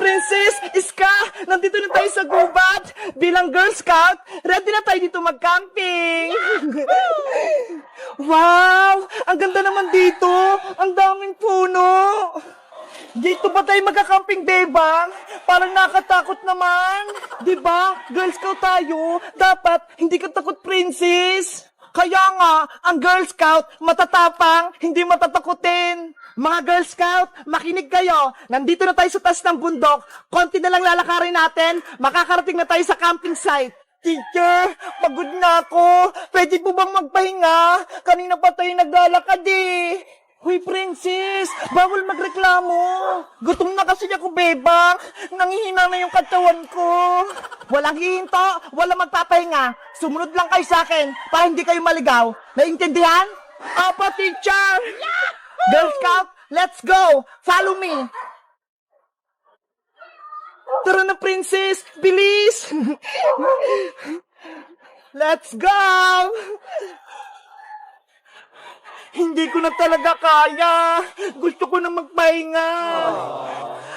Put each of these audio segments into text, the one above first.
Princess, Iska, nandito na tayo sa gubat. Bilang Girl Scout, ready na tayo dito mag-camping. Wow, ang ganda naman dito. Ang daming puno. Dito ba tayo magka-camping, bebang? Parang nakatakot naman. Diba, Girl Scout tayo. Dapat, hindi ka takot, Princess. Kaya nga, ang Girl Scout, matatapang, hindi matatakutin. Mga Girl Scout, makinig kayo. Nandito na tayo sa taas ng bundok. Konti na lang lalakarin natin. Makakarating na tayo sa camping site. Teacher, pagod na ako. Pwede po bang magpahinga? Kanina pa tayo naglalakad eh. Huy, Princess, bawal magreklamo. Gutom na kasi ako, bebang. Nangihina na yung katawan ko. Walang hihinto, walang magpapahinga. Sumunod lang kayo sa akin para hindi kayo maligaw. Naintindihan? Opo, teacher. Girl Scout, let's go. Follow me. Tara na, Princess. Bilis. Let's go. Hindi ko na talaga kaya. Gusto ko na magpahinga.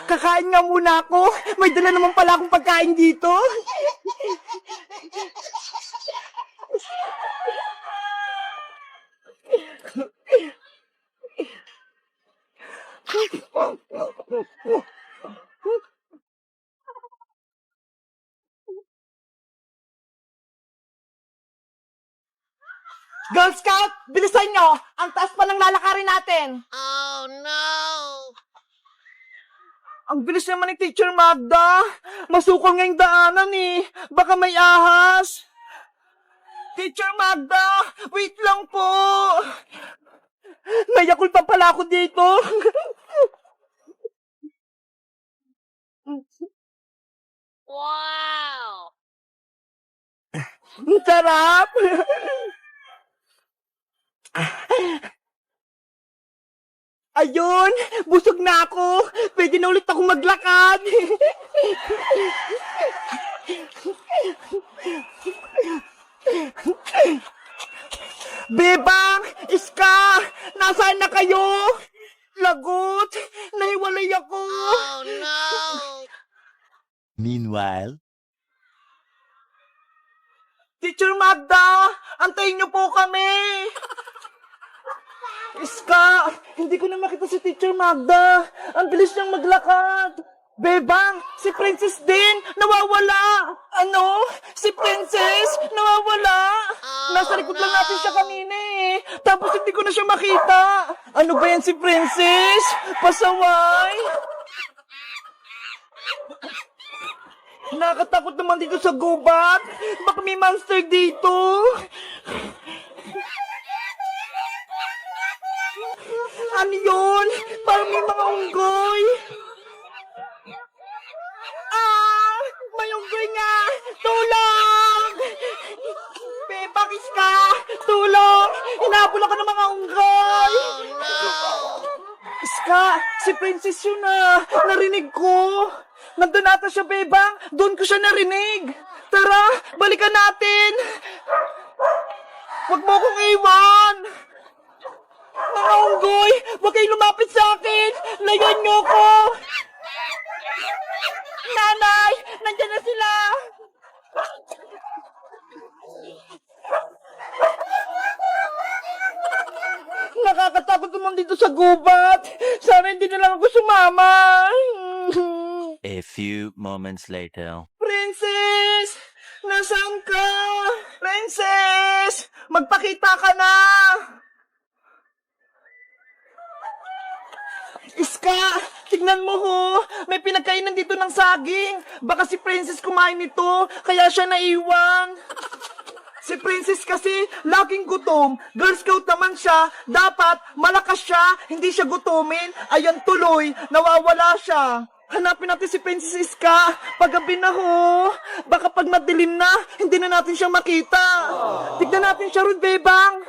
Kakain nga muna ako. May dala naman pala akong pagkain dito. Girl Scout, bilisan nyo! Ang taas pa ng lalakarin natin! Oh no! Ang bilis naman ni Teacher Magda! Masukol ngayong daanan eh! Baka may ahas! Teacher Magda! Wait lang po! May Yakult pa pala ako dito! Wow! Ang sarap! Ayun! Busog na ako! Pwede na ulit ako maglakad! Bebang! Iska! Nasaan na kayo? Lagot! Nahiwalay ako! Oh no! Meanwhile, Teacher Magda! Antayin niyo po kami! Iska! Hindi ko na makita si Teacher Magda! Ang bilis niyang maglakad! Bebang! Si Princess din! Nawawala! Ano? Si Princess! Nawawala! Nasa likod lang natin siya kanina eh! Tapos hindi ko na siya makita! Ano ba yan si Princess? Pasaway! Nakatakot naman dito sa gubat! Baka may monster dito! Ano yun? Parang may mga unggoy! Ah! May unggoy nga! Tulong! Bebang, Iska! Tulong! Hinabol ako ng mga unggoy! Iska! Si Princess yun ah! Narinig ko! Nandun ata siya, Bebang! Doon ko siya narinig! Tara! Balikan natin! Huwag mo akong iwan! Mga unggoy! Huwag kayong lumapit sa akin! Layan niyo ko! Nanay! Nandiyan na sila! Nakakatakot naman dito sa gubat! Sana hindi na lang ako sumama! a few moments later. Princess! Nasaan ka? Princess! Magpakita ka na! Iska! Tignan mo ho! May pinagkainan dito ng saging! Baka si Princess kumain nito, kaya siya naiwan! Si Princess kasi, laging gutom. Girl Scout naman siya. Dapat, malakas siya. Hindi siya gutumin. Ayan tuloy, nawawala siya. Hanapin natin si Princess Iska. Paggabi na ho. Baka pag madilim na, hindi na natin siya makita. Tignan natin siya ron, Bebang.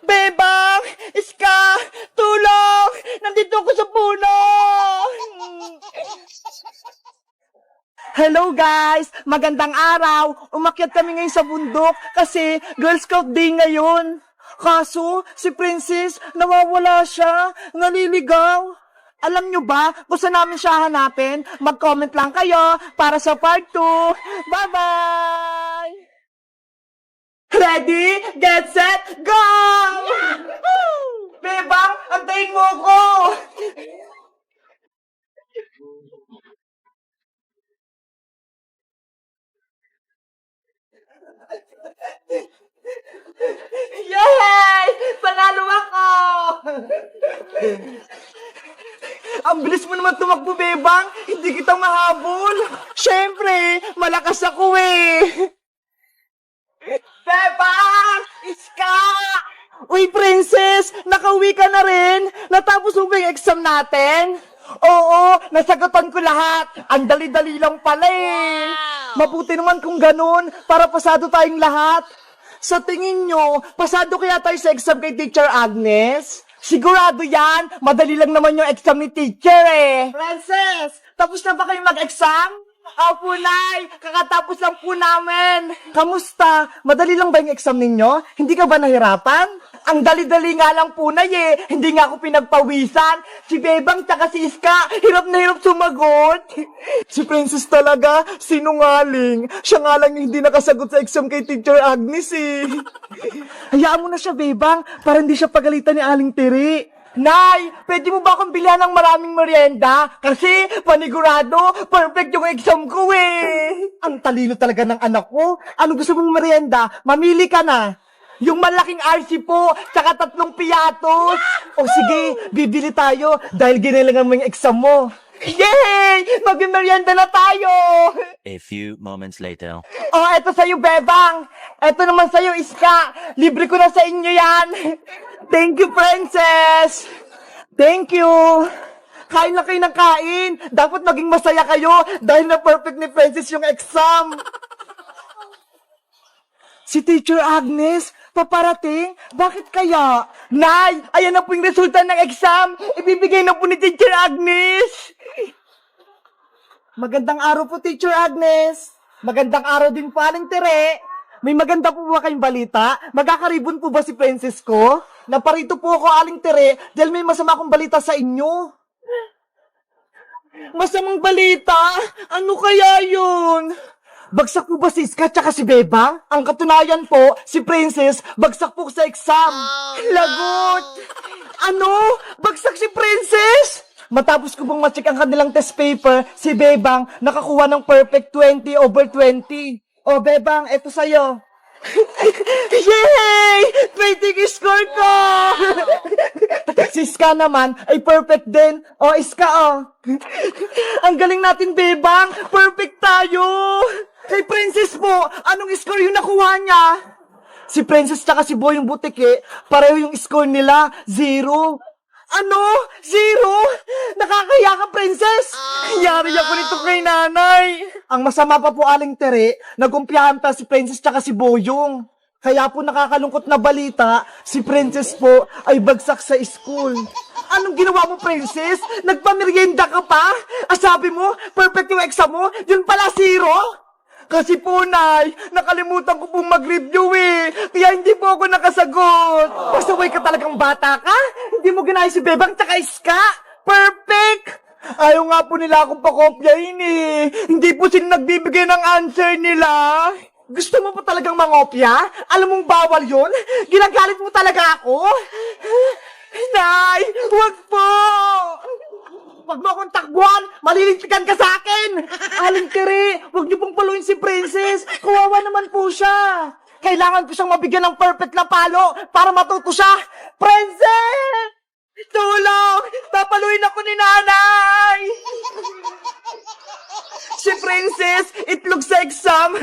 Bebang! Iska! Tulong! Nandito ako sa puno! Hello guys! Magandang araw! Umakyat kami ngayon sa bundok kasi Girl Scout Day ngayon. Kaso, si Princess, nawawala siya, naliligaw. Alam nyo ba kung saan namin siya hanapin? Mag-comment lang kayo para sa part 2. Bye-bye! Ready, get, set, go! Bebang, antayin mo ko! Yay! Panalo ako! Ang bilis mo naman tumakbo, Bebang. Hindi kita mahabol. Siyempre, malakas ako eh. Bebang! Iska! Uy, Princess! Nakauwi ka na rin? Natapos mo ba yung exam natin? Oo, nasagutan ko lahat. Ang dali-dali lang pala eh. Wow! Mabuti naman kung ganun, para pasado tayong lahat. Sa tingin nyo, pasado kaya tayo sa exam kay Teacher Agnes? Sigurado yan, madali lang naman yung exam ni teacher eh. Princess, tapos na ba kayo mag-exam? Opo, Nay, kakatapos lang po namin. Kamusta? Madali lang ba yung exam ninyo? Hindi ka ba nahirapan? Ang dali-dali nga lang po, Nay eh. Hindi nga ako pinagpawisan. Si Bebang tsaka si Iska, hirap na hirap sumagot. Si Princess talaga, sinungaling. Siya nga lang yung hindi nakasagot sa exam kay Teacher Agnes eh. Hayaan mo na siya, Bebang, para hindi siya pagalitan ni Aling Tiri. Nay, pwede mo ba akong bilhan ng maraming merienda? Kasi, panigurado, perfect yung exam ko eh. Ang talino talaga ng anak ko. Ano gusto mong merienda? Mamili ka na. Yung malaking RC po, tsaka 3 piatos. O sige, bibili tayo dahil ginilangan mo yung exam mo. Yay! Mag-merienda na tayo! A few moments later. Oh, eto sa'yo, Bebang. Eto naman sa'yo, Iska. Libre ko na sa inyo yan. Thank you, Princess. Thank you. Kain na kayo ng kain. Dapat maging masaya kayo dahil na perfect ni Princess yung exam. Si Teacher Agnes, paparating? Bakit kaya? Nay, ayan na po yung resulta ng exam. Ibibigay na po ni Teacher Agnes. Magandang araw po, Teacher Agnes. Magandang araw din po, Aling Tere. May maganda po ba kayong balita? Magkakaribon po ba si Princess ko? Naparito po ako, Aling Tere, dahil may masama akong balita sa inyo. Masamang balita? Ano kaya yun? Bagsak po ba si Iska tsaka si Beba? Ang katunayan po, si Princess, bagsak po sa exam. Oh, no. Lagot! Ano? Bagsak si Princess? Matapos ko bang ma-check ang kanilang test paper, si Bebang nakakuha ng perfect 20/20. O Bebang, eto sa'yo. Yay! 20 yung score ko! Si Iska naman ay perfect din. O Iska, o. Ang galing natin, Bebang. Perfect tayo. Kay Princess po, anong score yung nakuha niya? Si Princess tsaka si Boy yung butike, pareho yung score nila, 0. Ano? 0? Nakakaya ka, Princess! Yari ako nito kay nanay. Ang masama pa po, Aling Tere, nagkumpiyahan pa si Princess tsaka si Boyong. Kaya po nakakalungkot na balita, si Princess po ay bagsak sa school. Anong ginawa mo, Princess? Nagpamerienda ka pa? Sabi mo, perfect yung exam mo, yun pala 0? Kasi po, Nay, nakalimutan ko pong mag-review eh. Kaya hindi po ako nakasagot. Pasaway ka talagang bata ka? Hindi mo ginaya si Bebang tsaka Iska. Perfect! Ayaw nga po nila akong pakopyahin eh. Hindi po sila nagbibigay ng answer nila. Gusto mo pa talagang mangopya? Alam mong bawal yun? Ginagalit mo talaga ako? Nay, wag po! Wag mo akong takbuhan! Malilintikan ka sa akin! Aling Tere, wag niyo pong paluin si Princess! Kawawa naman po siya! Kailangan ko siyang mabigyan ng perfect na palo para matuto siya! Princess! Tulong! Papaluin ako ni nanay! Si Princess, itlog sa exam!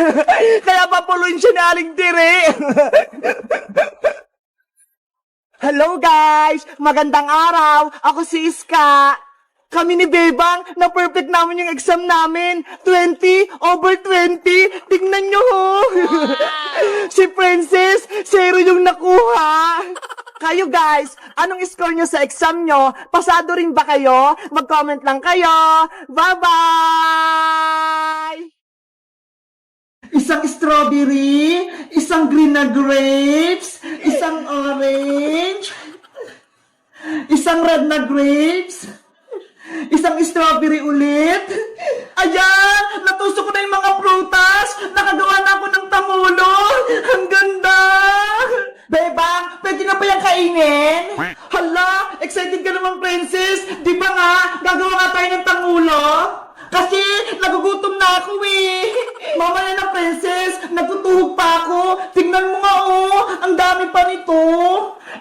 Kaya papaluin siya ni Aling Tere! Hello guys! Magandang araw! Ako si Iska! Kami ni Bebang, na perfect namin yung exam namin. 20/20. Tingnan nyo ho. Si Princess, 0 yung nakuha. Kayo guys, anong score nyo sa exam nyo? Pasado rin ba kayo? Mag-comment lang kayo. Bye-bye! Isang strawberry, isang green na grapes, isang orange, isang red na grapes, Isang strawberry ulit. Ayan! Natusok ko na yung mga prutas! Nakagawa na ako ng tamulo! Ang ganda! Bebang, pwede na ba yung kainin? Hala! Excited ka naman, princess! Di ba nga, gagawa nga tayo ng tangulo? Kasi nagugutom na ako eh! Mamaya na, princess! Nagtutuhog pa ako! Tingnan mo nga oh! Ang dami pa nito!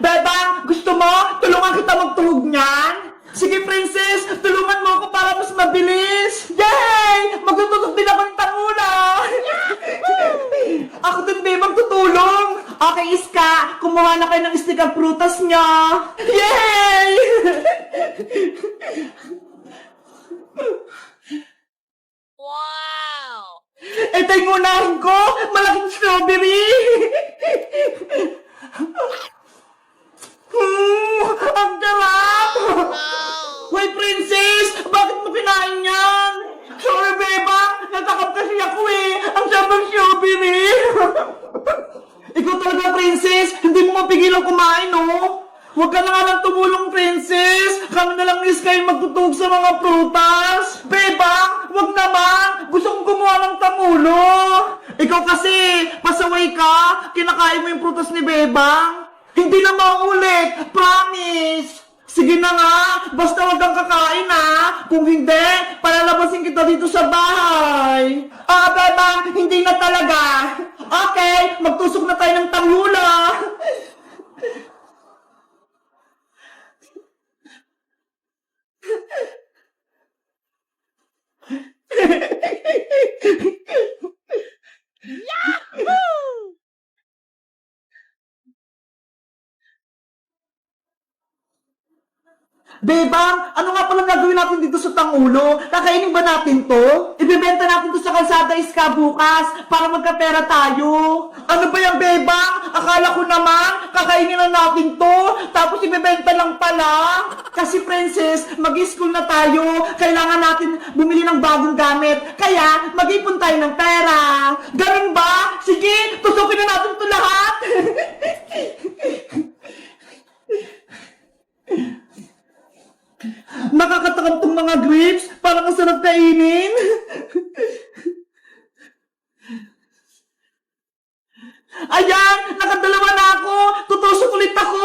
Bebang, gusto mo? Tulungan kita magtuhog niyan? Sige, princess! Tulungan mo ako para mas mabilis! Yay! Magtutulog din ako ng tangula! Ako din, babe, magtutulong! Okay, Iska! Kumuha na kayo ng stick ang prutas niya! Yay! Wow! Ito yung unahin ko! Malaking strawberry! Ang sarap! Hoy, princess! Bakit mo kinain yan? Sorry, beba! Natakap kasi ako eh! Ang sarap ng strawberry! Ikaw talaga, princess! Hindi mo mapigilang kumain, oh! Huwag ka na nga lang tumulong, princess! Kami na lang ni Sky magtutug sa mga prutas! Beba! Huwag naman! Gusto kong gumawa ng tamulo! Ikaw kasi! Pasaway ka! Kinakain mo yung prutas ni Bebang! Hindi na maulit! Promise! Sige na nga! Basta huwag kang kakain ha! Kung hindi, palalabasin kita dito sa bahay! Bebang! Hindi na talaga! Okay! Magtusok na tayo ng tangula! Bebang, ano nga palang gagawin natin dito sa Tangulo? Kakainin ba natin to? Ibebenta natin to sa kalsada Iska bukas para magkapera tayo. Ano ba yan, Bebang? Akala ko naman, kakainin na natin to, tapos ibebenta lang pala. Kasi, princess, mag-school na tayo. Kailangan natin bumili ng bagong gamit. Kaya, mag-ipon tayo ng pera. Ganun ba? Sige, tusukin na natin to lahat. Nakakatakam tong mga grapes. Parang ang sarap kainin. Ayan! Nakadalawa na ako! Tutusok ulit ako!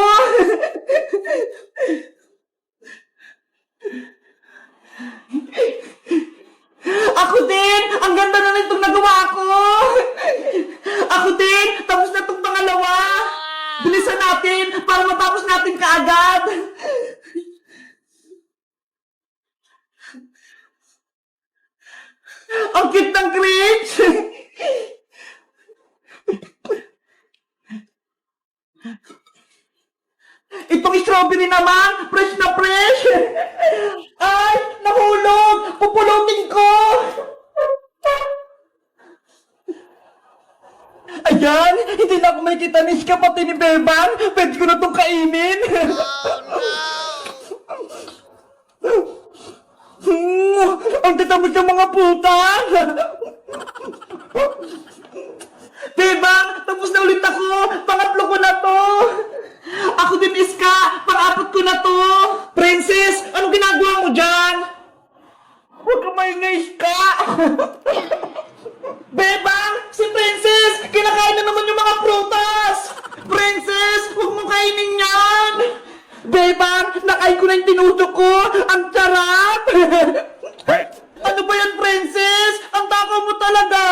Ako din! Ang ganda na nitong nagawa ko! Ako din! Tapos na itong pangalawa! Bilisan natin para matapos natin kaagad! Ang cute ng grapes! Itong strawberry naman, fresh na fresh! Ay, nahulog! Pupulutin ko! Ayan, hindi na ako makikita ni Iska pati ni Bebang. Pwede ko na itong kainin. Ang tatamot ng mga puta! Bebang, tapos na ulit ako! Pangatlo ko na to! Ako din, Iska! Pang-apat ko na to! Princess, anong ginagawa mo dyan? Huwag ka maingay, Iska! Bebang, si Princess! Kinakain na naman yung mga prutas! Princess, huwag mo kainin yan! Bebang, nakain ko na yung tinusok ko! Ang sarap! Ano ba yan, Princess? Ang takaw mo talaga!